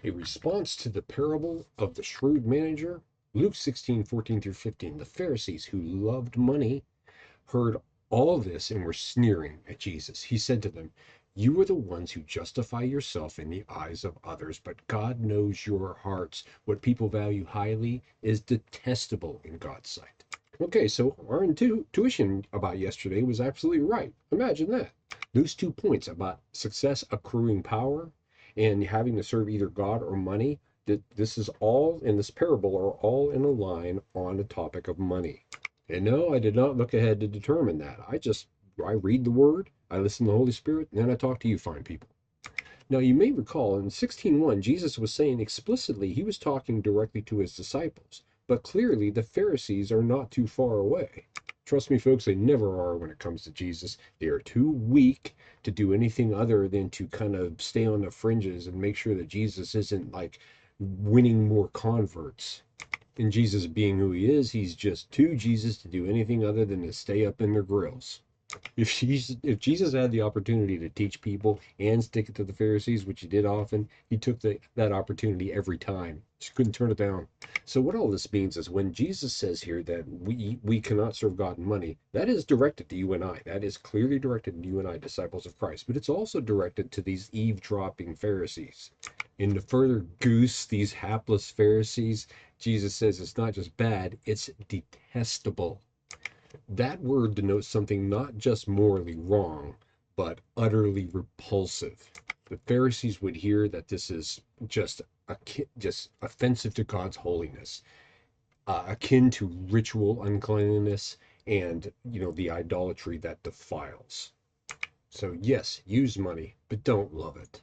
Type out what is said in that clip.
A response to the parable of the shrewd manager. Luke 16:14 through 15. The Pharisees, who loved money, heard all this and were sneering at Jesus. He said to them, "You are the ones who justify yourself in the eyes of others, but God knows your hearts. What people value highly is detestable in God's sight." Okay, so our intuition about yesterday was absolutely right. Imagine that. Those 2 points about success accruing power and having to serve either God or money, that this is all in this parable are all in a line on the topic of money. And no, I did not look ahead to determine that. I read the word, I listen to the Holy Spirit, and then I talk to you fine people. Now you may recall in 16:1, Jesus was saying explicitly he was talking directly to his disciples, but clearly the Pharisees are not too far away. Trust me, folks, they never are when it comes to Jesus. They are too weak to do anything other than to kind of stay on the fringes and make sure that Jesus isn't like winning more converts. And Jesus being who he is, he's just too Jesus to do anything other than to stay up in their grills. If Jesus had the opportunity to teach people and stick it to the Pharisees, which he did often, he took that opportunity every time. Just couldn't turn it down. So what all this means is when Jesus says here that we cannot serve God and money, that is directed to you and I. That is clearly directed to you and I, disciples of Christ. But it's also directed to these eavesdropping Pharisees. And to further goose these hapless Pharisees, Jesus says it's not just bad, it's detestable. That word denotes something not just morally wrong, but utterly repulsive. The Pharisees would hear that this is just offensive to God's holiness, akin to ritual uncleanliness and the idolatry that defiles. So yes, use money, but don't love it.